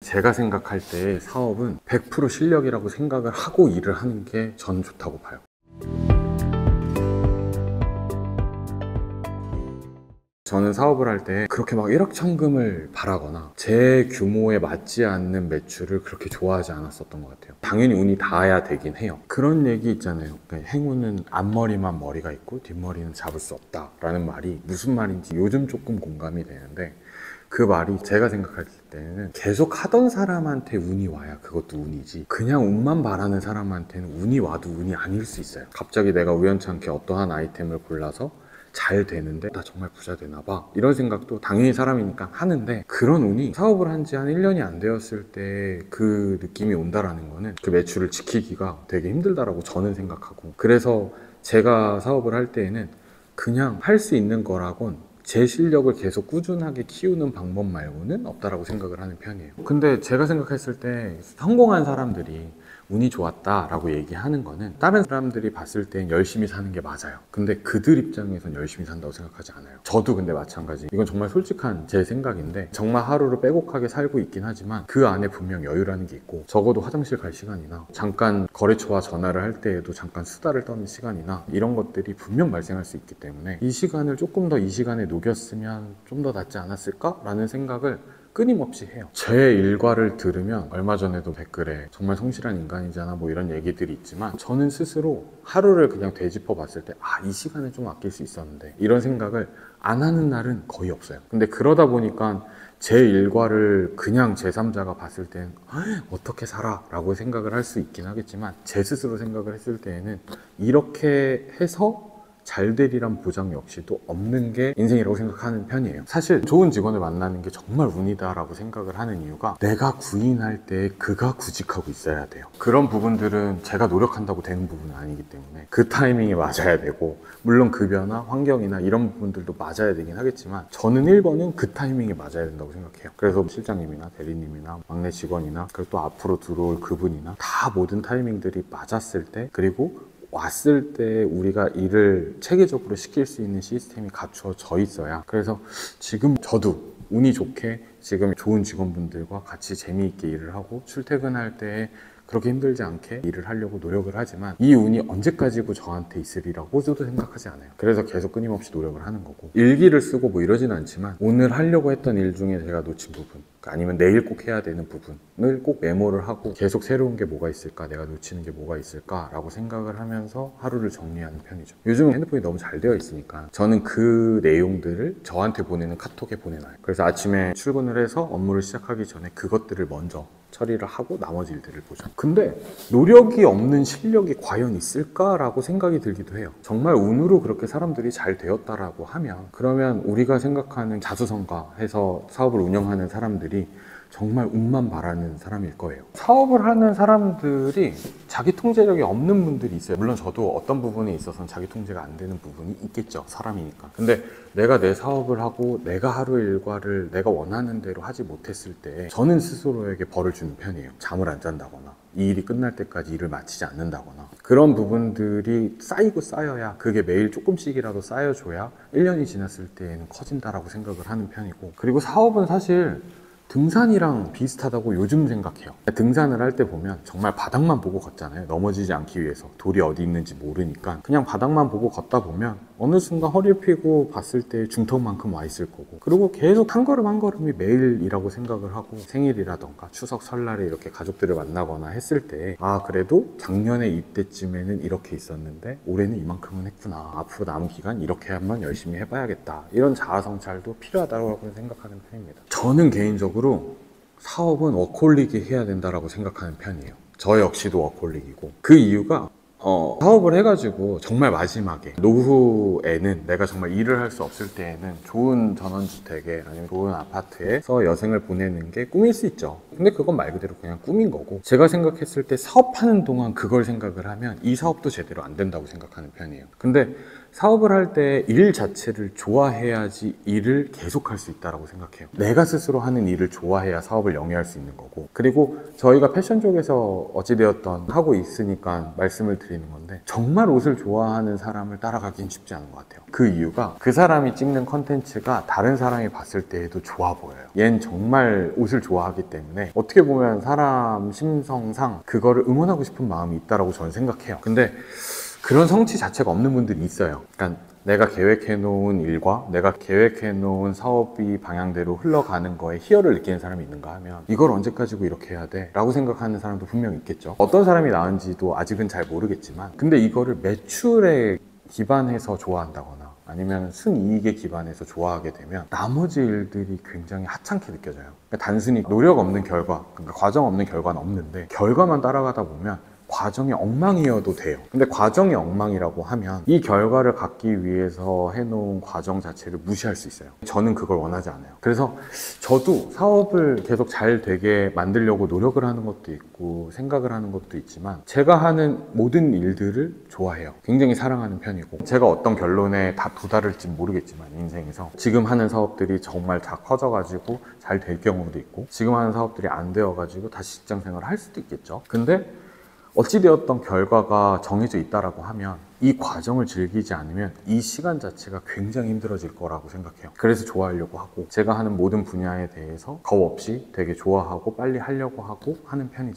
제가 생각할 때 사업은 100% 실력이라고 생각을 하고 일을 하는 게 전 좋다고 봐요. 저는 사업을 할 때 그렇게 막 일확천금을 바라거나 제 규모에 맞지 않는 매출을 그렇게 좋아하지 않았었던 것 같아요. 당연히 운이 닿아야 되긴 해요. 그런 얘기 있잖아요. 그러니까 행운은 앞머리만 머리가 있고 뒷머리는 잡을 수 없다 라는 말이 무슨 말인지 요즘 조금 공감이 되는데, 그 말이 제가 생각할 때는 계속 하던 사람한테 운이 와야 그것도 운이지, 그냥 운만 바라는 사람한테는 운이 와도 운이 아닐 수 있어요. 갑자기 내가 우연찮게 어떠한 아이템을 골라서 잘 되는데 나 정말 부자 되나 봐, 이런 생각도 당연히 사람이니까 하는데, 그런 운이 사업을 한 지 한 1년이 안 되었을 때 그 느낌이 온다라는 거는 그 매출을 지키기가 되게 힘들다라고 저는 생각하고, 그래서 제가 사업을 할 때에는 그냥 할 수 있는 거라곤 제 실력을 계속 꾸준하게 키우는 방법 말고는 없다라고 생각을 하는 편이에요. 근데 제가 생각했을 때 성공한 사람들이 운이 좋았다라고 얘기하는 거는 다른 사람들이 봤을 땐 열심히 사는 게 맞아요. 근데 그들 입장에선 열심히 산다고 생각하지 않아요. 저도 근데 마찬가지. 이건 정말 솔직한 제 생각인데, 정말 하루를 빼곡하게 살고 있긴 하지만 그 안에 분명 여유라는 게 있고, 적어도 화장실 갈 시간이나 잠깐 거래처와 전화를 할 때에도 잠깐 수다를 떠는 시간이나 이런 것들이 분명 발생할 수 있기 때문에 이 시간을 조금 더 이 시간에 녹였으면 좀 더 낫지 않았을까라는 생각을 끊임없이 해요. 제 일과를 들으면 얼마 전에도 댓글에 정말 성실한 인간이잖아 뭐 이런 얘기들이 있지만, 저는 스스로 하루를 그냥 되짚어 봤을 때 이 시간을 좀 아낄 수 있었는데 이런 생각을 안 하는 날은 거의 없어요. 근데 그러다 보니까 제 일과를 그냥 제3자가 봤을 땐 어떻게 살아? 라고 생각을 할 수 있긴 하겠지만, 제 스스로 생각을 했을 때에는 이렇게 해서 잘 되리란 보장 역시도 없는 게 인생이라고 생각하는 편이에요. 사실 좋은 직원을 만나는 게 정말 운이다라고 생각을 하는 이유가, 내가 구인할 때 그가 구직하고 있어야 돼요. 그런 부분들은 제가 노력한다고 되는 부분은 아니기 때문에 그 타이밍에 맞아야 되고, 물론 급여나 환경이나 이런 부분들도 맞아야 되긴 하겠지만 저는 1번은 그 타이밍에 맞아야 된다고 생각해요. 그래서 실장님이나 대리님이나 막내 직원이나 그리고 또 앞으로 들어올 그분이나 다 모든 타이밍들이 맞았을 때, 그리고 왔을 때 우리가 일을 체계적으로 시킬 수 있는 시스템이 갖추어져 있어야, 그래서 지금 저도 운이 좋게 지금 좋은 직원분들과 같이 재미있게 일을 하고 출퇴근할 때 그렇게 힘들지 않게 일을 하려고 노력을 하지만, 이 운이 언제까지고 저한테 있으리라고 저도 생각하지 않아요. 그래서 계속 끊임없이 노력을 하는 거고, 일기를 쓰고 뭐 이러진 않지만 오늘 하려고 했던 일 중에 제가 놓친 부분, 아니면 내일 꼭 해야 되는 부분을 꼭 메모를 하고 계속 새로운 게 뭐가 있을까, 내가 놓치는 게 뭐가 있을까 라고 생각을 하면서 하루를 정리하는 편이죠. 요즘은 핸드폰이 너무 잘 되어 있으니까 저는 그 내용들을 저한테 보내는 카톡에 보내놔요. 그래서 아침에 출근을 해서 업무를 시작하기 전에 그것들을 먼저 처리를 하고 나머지 일들을 보죠. 근데 노력이 없는 실력이 과연 있을까라고 생각이 들기도 해요. 정말 운으로 그렇게 사람들이 잘 되었다라고 하면, 그러면 우리가 생각하는 자수성가해서 사업을 운영하는 사람들이 정말 운만 바라는 사람일 거예요. 사업을 하는 사람들이 자기 통제력이 없는 분들이 있어요. 물론 저도 어떤 부분에 있어서는 자기 통제가 안 되는 부분이 있겠죠, 사람이니까. 근데 내가 내 사업을 하고 내가 하루 일과를 내가 원하는 대로 하지 못했을 때 저는 스스로에게 벌을 주는 편이에요. 잠을 안 잔다거나 이 일이 끝날 때까지 일을 마치지 않는다거나, 그런 부분들이 쌓이고 쌓여야, 그게 매일 조금씩이라도 쌓여줘야 1년이 지났을 때에는 커진다라고 생각을 하는 편이고, 그리고 사업은 사실 등산이랑 비슷하다고 요즘 생각해요. 등산을 할 때 보면 정말 바닥만 보고 걷잖아요. 넘어지지 않기 위해서. 돌이 어디 있는지 모르니까 그냥 바닥만 보고 걷다 보면 어느 순간 허리를 펴고 봤을 때 중턱만큼 와 있을 거고, 그리고 계속 한 걸음 한 걸음이 매일이라고 생각을 하고, 생일이라던가 추석 설날에 이렇게 가족들을 만나거나 했을 때 그래도 작년에 이때쯤에는 이렇게 있었는데 올해는 이만큼은 했구나, 앞으로 남은 기간 이렇게 한번 열심히 해봐야겠다, 이런 자아성찰도 필요하다고 생각하는 편입니다. 저는 개인적으로 사업은 워커홀릭이 해야 된다고 생각하는 편이에요. 저 역시도 워커홀릭이고, 그 이유가 사업을 해가지고 정말 마지막에 노후에는 내가 정말 일을 할 수 없을 때에는 좋은 전원주택에 아니면 좋은 아파트에서 여생을 보내는 게 꿈일 수 있죠. 근데 그건 말 그대로 그냥 꿈인 거고, 제가 생각했을 때 사업하는 동안 그걸 생각을 하면 이 사업도 제대로 안 된다고 생각하는 편이에요. 근데 사업을 할 때 일 자체를 좋아해야지 일을 계속할 수 있다고 생각해요. 내가 스스로 하는 일을 좋아해야 사업을 영위할 수 있는 거고, 그리고 저희가 패션 쪽에서 어찌되었던 하고 있으니까 말씀을 드리는 건데, 정말 옷을 좋아하는 사람을 따라가긴 쉽지 않은 것 같아요. 그 이유가 그 사람이 찍는 컨텐츠가 다른 사람이 봤을 때에도 좋아 보여요. 얜 정말 옷을 좋아하기 때문에 건데 어떻게 보면 사람 심성상 그거를 응원하고 싶은 마음이 있다라고 저는 생각해요. 근데 그런 성취 자체가 없는 분들이 있어요. 그러니까 내가 계획해놓은 일과 내가 계획해놓은 사업이 방향대로 흘러가는 거에 희열을 느끼는 사람이 있는가 하면 이걸 언제까지고 이렇게 해야 돼? 라고 생각하는 사람도 분명히 있겠죠. 어떤 사람이 나은지도 아직은 잘 모르겠지만 근데 이거를 매출에 기반해서 좋아한다거나 아니면 순이익에 기반해서 좋아하게 되면 나머지 일들이 굉장히 하찮게 느껴져요. 그러니까 단순히 노력 없는 결과, 그러니까 과정 없는 결과는 없는데 결과만 따라가다 보면 과정이 엉망이어도 돼요. 근데 과정이 엉망이라고 하면 이 결과를 갖기 위해서 해놓은 과정 자체를 무시할 수 있어요. 저는 그걸 원하지 않아요. 그래서 저도 사업을 계속 잘 되게 만들려고 노력을 하는 것도 있고 생각을 하는 것도 있지만 제가 하는 모든 일들을 좋아해요. 굉장히 사랑하는 편이고 제가 어떤 결론에 다 도달할지 모르겠지만 인생에서 지금 하는 사업들이 정말 다 커져가지고 잘 될 경우도 있고 지금 하는 사업들이 안 되어가지고 다시 직장 생활을 할 수도 있겠죠. 근데 어찌되었던 결과가 정해져 있다라고 하면 이 과정을 즐기지 않으면 이 시간 자체가 굉장히 힘들어질 거라고 생각해요. 그래서 좋아하려고 하고 제가 하는 모든 분야에 대해서 겁 없이 되게 좋아하고 빨리 하려고 하고 하는 편이죠.